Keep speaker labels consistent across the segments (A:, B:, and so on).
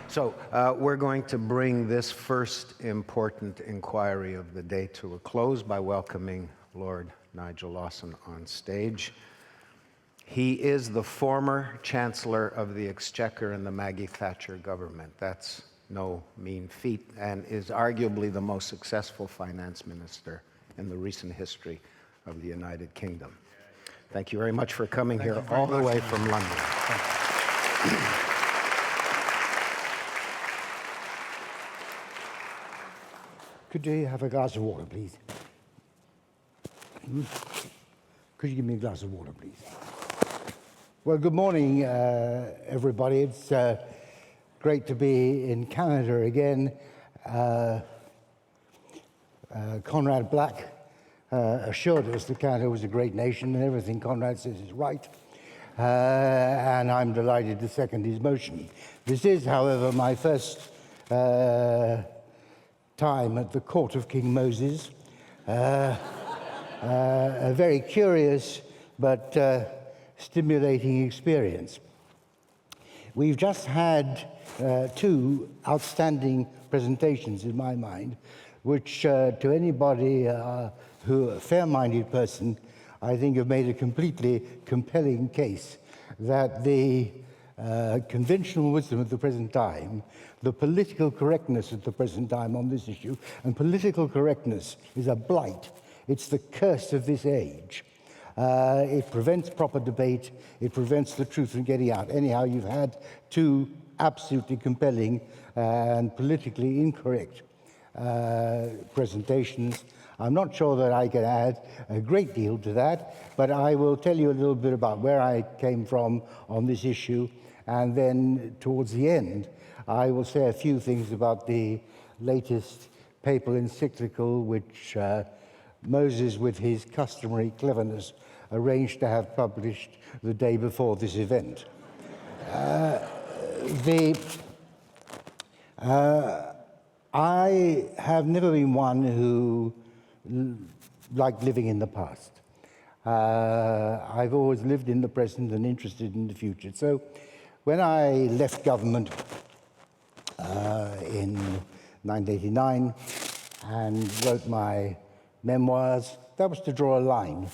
A: So we're going to bring this first important inquiry of the day to a close by welcoming Lord Nigel Lawson on stage. He is the former Chancellor of the Exchequer in the Maggie Thatcher government. That's no mean feat, and is arguably the most successful finance minister in the recent history of the United Kingdom. Thank you very much for coming here all the way from London.
B: Could you have a glass of water, please? Could you give me a glass of water, please? Well, good morning, everybody. It's great to be in Canada again. Conrad Black assured us that Canada was a great nation, and everything Conrad says is right. And I'm delighted to second his motion. This is, however, my first time at the court of King Moses. A very curious but stimulating experience. We've just had two outstanding presentations in my mind, which to anybody who a fair-minded person, I think have made a completely compelling case that the conventional wisdom at the present time, the political correctness at the present time on this issue, and political correctness is a blight. It's the curse of this age. It prevents proper debate. It prevents the truth from getting out. Anyhow, you've had two absolutely compelling and politically incorrect presentations. I'm not sure that I can add a great deal to that, but I will tell you a little bit about where I came from on this issue, and then towards the end, I will say a few things about the latest papal encyclical, which Moses, with his customary cleverness, arranged to have published the day before this event. I have never been one who liked living in the past. I've always lived in the present and interested in the future. So when I left government in 1989 and wrote my memoirs, that was to draw a line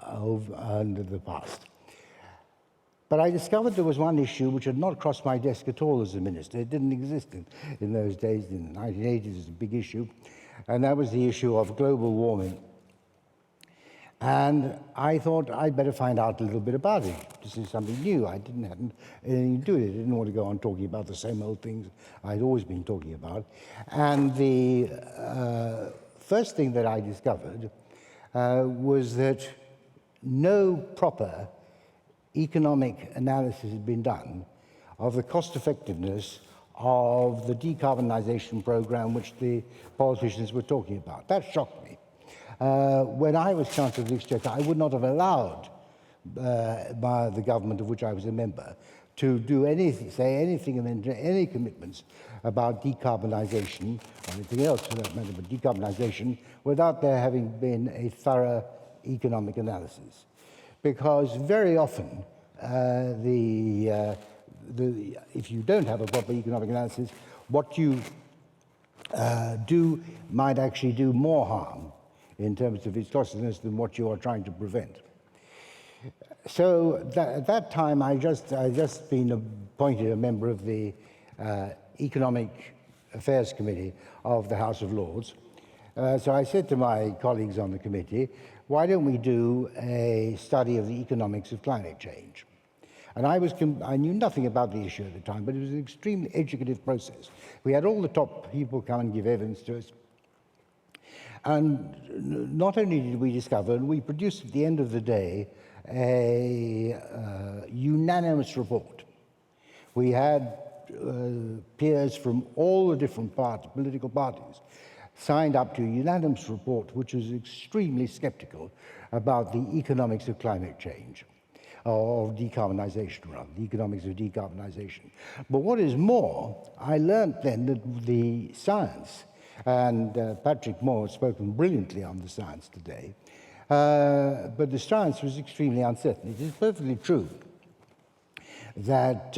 B: under the past. But I discovered there was one issue which had not crossed my desk at all as a minister. It didn't exist in those days. In the 1980s, it was a big issue. And that was the issue of global warming. And I thought I'd better find out a little bit about it. This is something new. I didn't have anything to do with it. I didn't want to go on talking about the same old things I'd always been talking about. And the first thing that I discovered was that no proper economic analysis had been done of the cost effectiveness of the decarbonization program which the politicians were talking about. That shocked me. When I was Chancellor of the Exchequer, I would not have allowed by the government of which I was a member to do anything, say anything, and then any commitments about decarbonization or anything else for that matter, but decarbonization, without there having been a thorough economic analysis. Because very often, if you don't have a proper economic analysis, what you do might actually do more harm in terms of its costliness than what you are trying to prevent. So at that time, I just been appointed a member of the Economic Affairs Committee of the House of Lords. So I said to my colleagues on the committee, why don't we do a study of the economics of climate change? And I knew nothing about the issue at the time, but it was an extremely educative process. We had all the top people come and give evidence to us. And not only did we discover, and we produced at the end of the day a unanimous report. We had peers from all the different political parties signed up to a unanimous report which was extremely skeptical about the economics of climate change, or decarbonization rather, the economics of decarbonization. But what is more, I learned then that the science, and Patrick Moore has spoken brilliantly on the science today, but the science was extremely uncertain. It is perfectly true that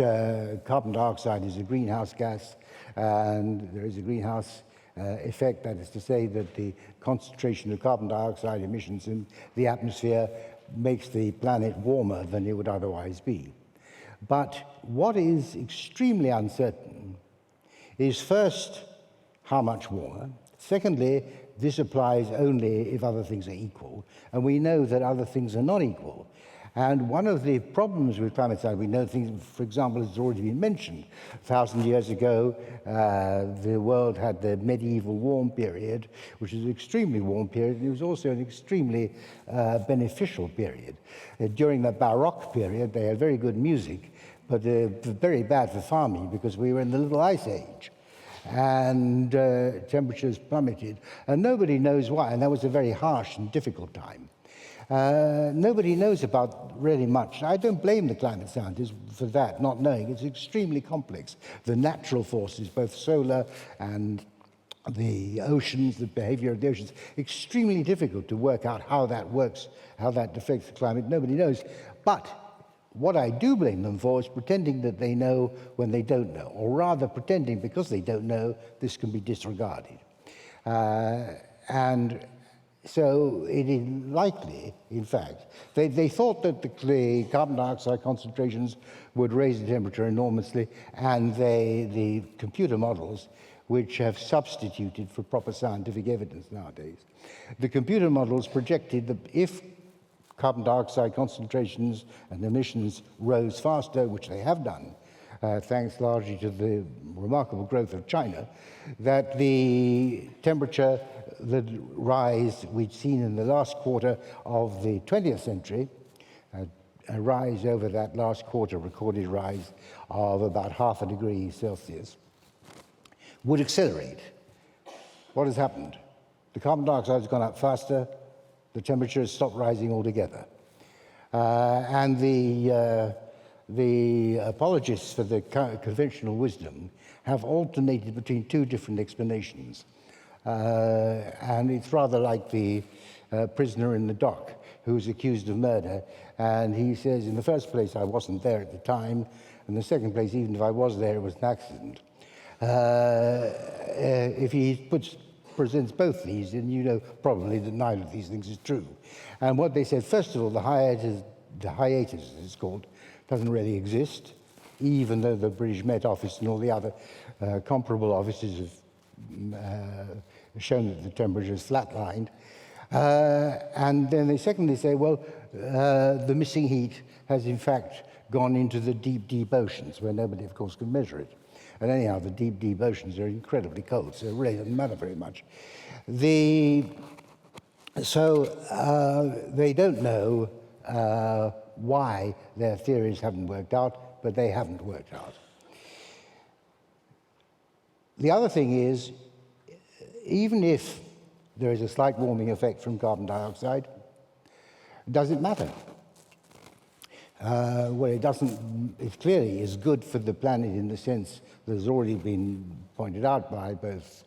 B: carbon dioxide is a greenhouse gas, and there is a greenhouse effect, that is to say that the concentration of carbon dioxide emissions in the atmosphere makes the planet warmer than it would otherwise be. But what is extremely uncertain is, first, how much warmer. Secondly, this applies only if other things are equal, and we know that other things are not equal. And one of the problems with climate science, we know things, for example, has already been mentioned. 1,000 years ago, the world had the medieval warm period, which is an extremely warm period, and it was also an extremely beneficial period. During the Baroque period, they had very good music, but very bad for farming because we were in the Little Ice Age. And temperatures plummeted, and nobody knows why, and that was a very harsh and difficult time. Nobody knows about really much. I don't blame the climate scientists for that, not knowing. It's extremely complex. The natural forces, both solar and the oceans, the behavior of the oceans, extremely difficult to work out how that works, how that affects the climate. Nobody knows. But what I do blame them for is pretending that they know when they don't know, or rather pretending because they don't know, this can be disregarded. And so it is likely, in fact, they thought that the carbon dioxide concentrations would raise the temperature enormously, and the computer models, which have substituted for proper scientific evidence nowadays, the computer models projected that if carbon dioxide concentrations and emissions rose faster, which they have done, thanks largely to the remarkable growth of China, that the temperature, the rise we'd seen in the last quarter of the 20th century, a rise over that last quarter, recorded rise of about 0.5 degree Celsius, would accelerate. What has happened? The carbon dioxide has gone up faster, the temperature has stopped rising altogether. And the apologists for the conventional wisdom have alternated between two different explanations. And it's rather like the prisoner in the dock who was accused of murder. And he says, in the first place, I wasn't there at the time. In the second place, even if I was there, it was an accident. If he presents both these, then you know probably that neither of these things is true. And what they said, first of all, the hiatus, as it's called, doesn't really exist, even though the British Met Office and all the other comparable offices have shown that the temperature is flatlined. And then they secondly say, well, the missing heat has in fact gone into the deep, deep oceans, where nobody, of course, can measure it. And anyhow, the deep, deep oceans are incredibly cold, so it really doesn't matter very much. So they don't know why their theories haven't worked out, but they haven't worked out. The other thing is, even if there is a slight warming effect from carbon dioxide, does it matter? Well, it doesn't. It clearly is good for the planet in the sense that has already been pointed out by both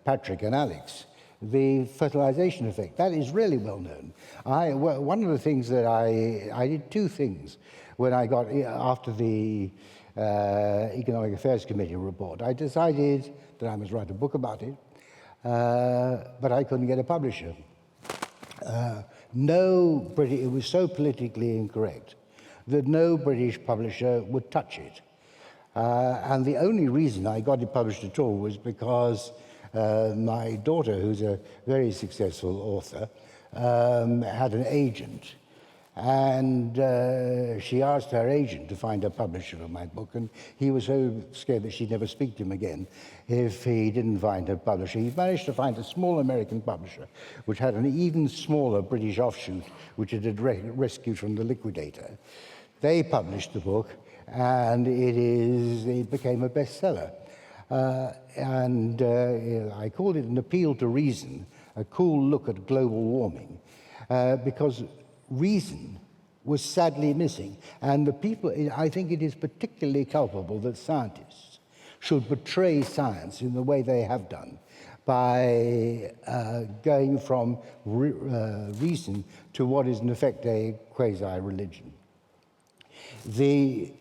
B: Patrick and Alex. The fertilization effect, that is really well known. One of the things that I did two things when I got, after the Economic Affairs Committee report. I decided that I must write a book about it, but I couldn't get a publisher. It was so politically incorrect that no British publisher would touch it. And the only reason I got it published at all was because my daughter, who's a very successful author, had an agent. And she asked her agent to find a publisher for my book, and he was so scared that she'd never speak to him again if he didn't find a publisher. He managed to find a small American publisher, which had an even smaller British offshoot, which it had rescued from the liquidator. They published the book, and it became a bestseller. I called it an appeal to reason, a cool look at global warming, because reason was sadly missing. And I think it is particularly culpable that scientists should betray science in the way they have done by going from reason to what is in effect a quasi-religion. The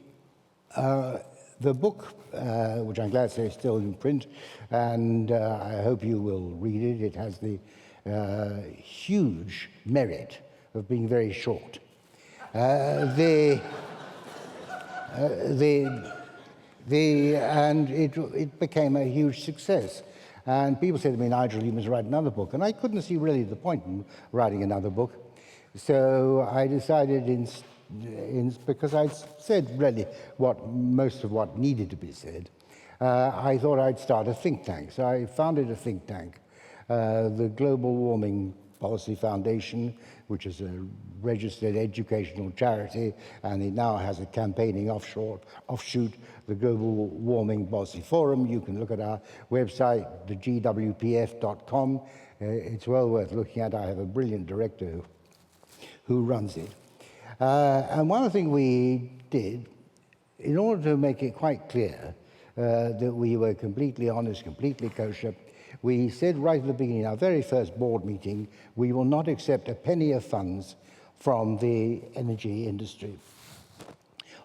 B: book, which I'm glad to say is still in print, and I hope you will read it. It has the huge merit of being very short. And it became a huge success. And people said to me, Nigel, you must write another book. And I couldn't see really the point in writing another book. So I decided, because I'd said really most of what needed to be said, I thought I'd start a think tank. So I founded a think tank, the Global Warming Policy Foundation, which is a registered educational charity, and it now has a campaigning offshoot, the Global Warming Policy Forum. You can look at our website, thegwpf.com. It's well worth looking at. I have a brilliant director who runs it. And one of the things we did, in order to make it quite clear that we were completely honest, completely kosher, we said right at the beginning, our very first board meeting, we will not accept a penny of funds from the energy industry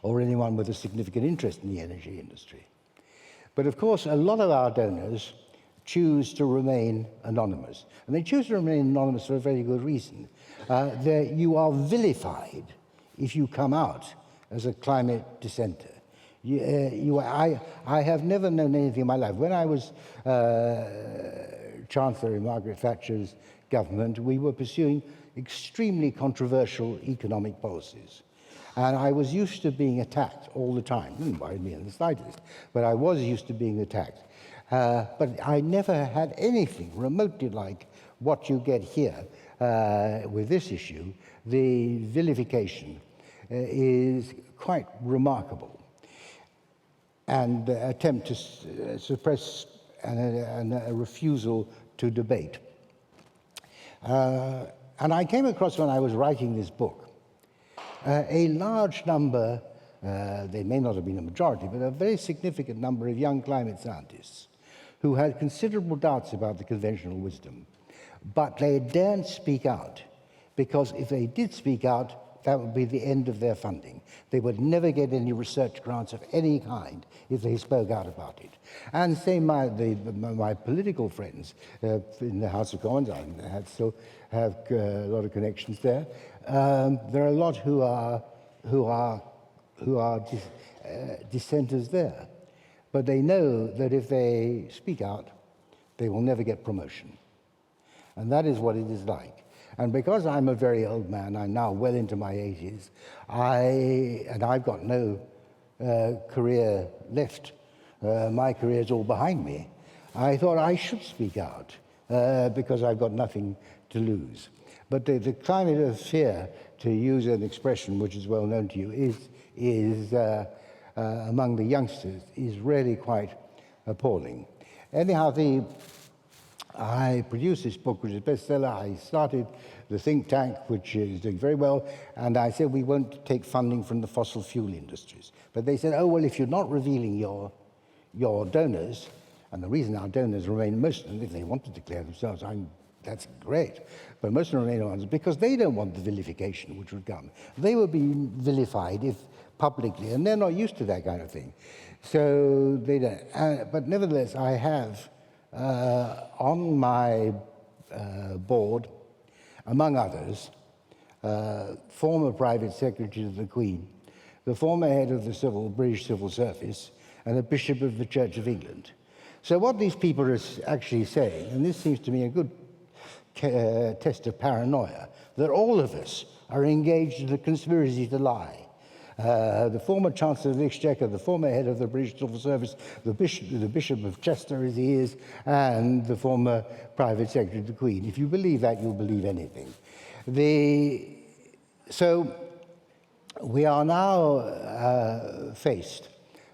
B: or anyone with a significant interest in the energy industry. But of course, a lot of our donors choose to remain anonymous. And they choose to remain anonymous for a very good reason. You are vilified if you come out as a climate dissenter. I have never known anything in my life. When I was Chancellor in Margaret Thatcher's government, we were pursuing extremely controversial economic policies. And I was used to being attacked all the time. Didn't worry me in the slightest, but I was used to being attacked. But I never had anything remotely like what you get here with this issue. The vilification is quite remarkable. And attempt to suppress and a refusal to debate. And I came across, when I was writing this book, a large number, they may not have been a majority, but a very significant number of young climate scientists who had considerable doubts about the conventional wisdom. But they daren't speak out, because if they did speak out, that would be the end of their funding. They would never get any research grants of any kind if they spoke out about it. And same my political friends in the House of Commons, I still have a lot of connections there. There are a lot who are dissenters there. But they know that if they speak out, they will never get promotion. And that is what it is like. And because I'm a very old man, I'm now well into my 80s, I've got no career left. My career's all behind me. I thought I should speak out because I've got nothing to lose. But the climate of fear, to use an expression which is well known to you, is among the youngsters, is really quite appalling. Anyhow, I produced this book, which is a bestseller. I started the think tank, which is doing very well, and I said we won't take funding from the fossil fuel industries. But they said, oh, well, if you're not revealing your donors, and the reason our donors remain, most of them, if they want to declare themselves, that's great, but most of them remain anonymous because they don't want the vilification which would come. They would be vilified if publicly, and they're not used to that kind of thing. So they don't. But nevertheless, I have on my board, among others, former Private Secretary of the Queen, the former head of the British Civil Service, and a Bishop of the Church of England. So what these people are actually saying, and this seems to me a good test of paranoia, that all of us are engaged in a conspiracy to lie. The former Chancellor of the Exchequer, the former head of the British Civil Service, the Bishop of Chester, as he is, and the former Private Secretary of the Queen. If you believe that, you'll believe anything. So we are now faced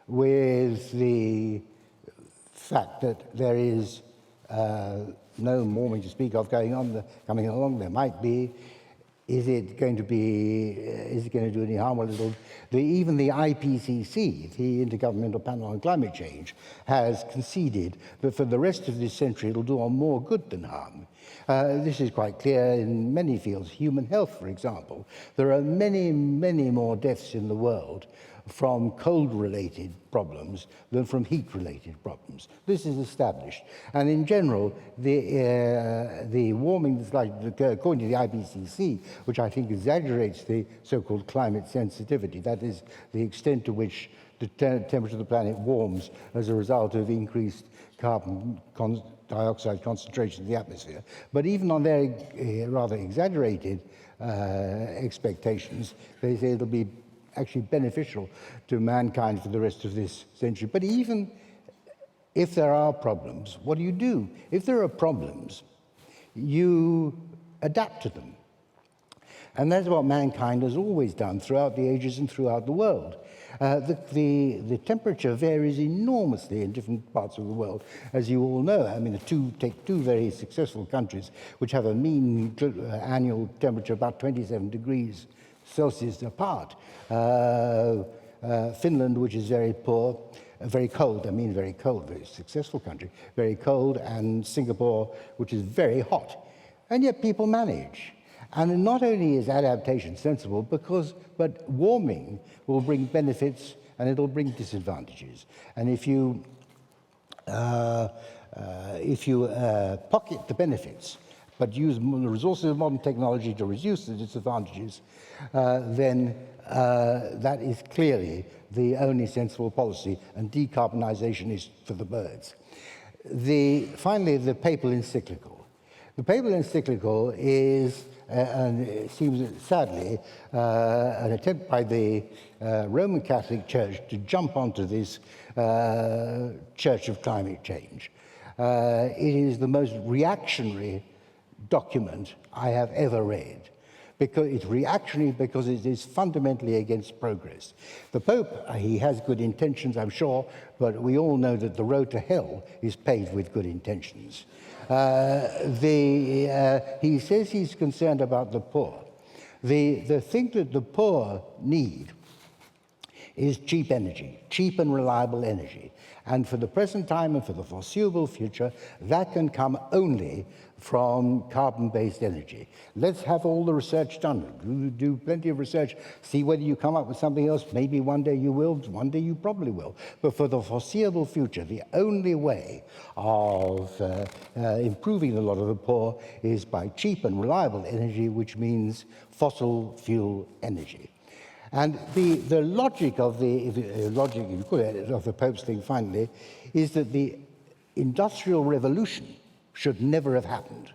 B: with the fact that there is no warming to speak of coming along. There might be. Is it going to do any harm? Well, even the IPCC, the Intergovernmental Panel on Climate Change, has conceded that for the rest of this century it'll do more good than harm. This is quite clear in many fields. Human health, for example. There are many, many more deaths in the world from cold-related problems than from heat-related problems. This is established. And in general, the warming that's like, according to the IPCC, which I think exaggerates the so-called climate sensitivity, that is the extent to which the temperature of the planet warms as a result of increased carbon dioxide concentration in the atmosphere. But even on their rather exaggerated expectations, they say it'll be actually beneficial to mankind for the rest of this century. But even if there are problems, what do? If there are problems, you adapt to them. And that's what mankind has always done throughout the ages and throughout the world. The temperature varies enormously in different parts of the world, as you all know. I mean, take two very successful countries which have a mean annual temperature about 27 degrees Celsius apart. Finland, which is very poor, very cold, very successful country, very cold, and Singapore, which is very hot. And yet people manage. And not only is adaptation sensible, but warming will bring benefits and it'll bring disadvantages. And if you pocket the benefits, but use the resources of modern technology to reduce the disadvantages, then that is clearly the only sensible policy, and decarbonization is for the birds. Finally, the papal encyclical. The papal encyclical is, and it seems sadly, an attempt by the Roman Catholic Church to jump onto this Church of Climate Change. It is the most reactionary document I have ever read. Because it's reactionary because it is fundamentally against progress. The Pope, he has good intentions, I'm sure, but we all know that the road to hell is paved with good intentions. He says he's concerned about the poor. The thing that the poor need is cheap energy, cheap and reliable energy. And for the present time and for the foreseeable future, that can come only from carbon-based energy. Let's have all the research done. Do plenty of research, see whether you come up with something else. Maybe one day you will, one day you probably will. But for the foreseeable future, the only way of improving the lot of the poor is by cheap and reliable energy, which means fossil fuel energy. And the logic of the logic, if you call it, of the Pope's thing finally, is that the Industrial Revolution should never have happened.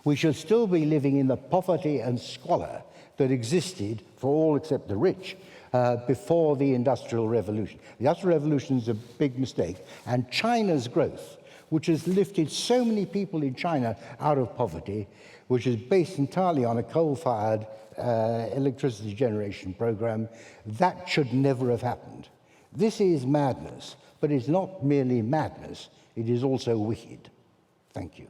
B: We should still be living in the poverty and squalor that existed for all except the rich before the Industrial Revolution. The Industrial Revolution is a big mistake, and China's growth, which has lifted so many people in China out of poverty, which is based entirely on a coal-fired electricity generation program, that should never have happened. This is madness, but it's not merely madness, it is also wicked. Thank you.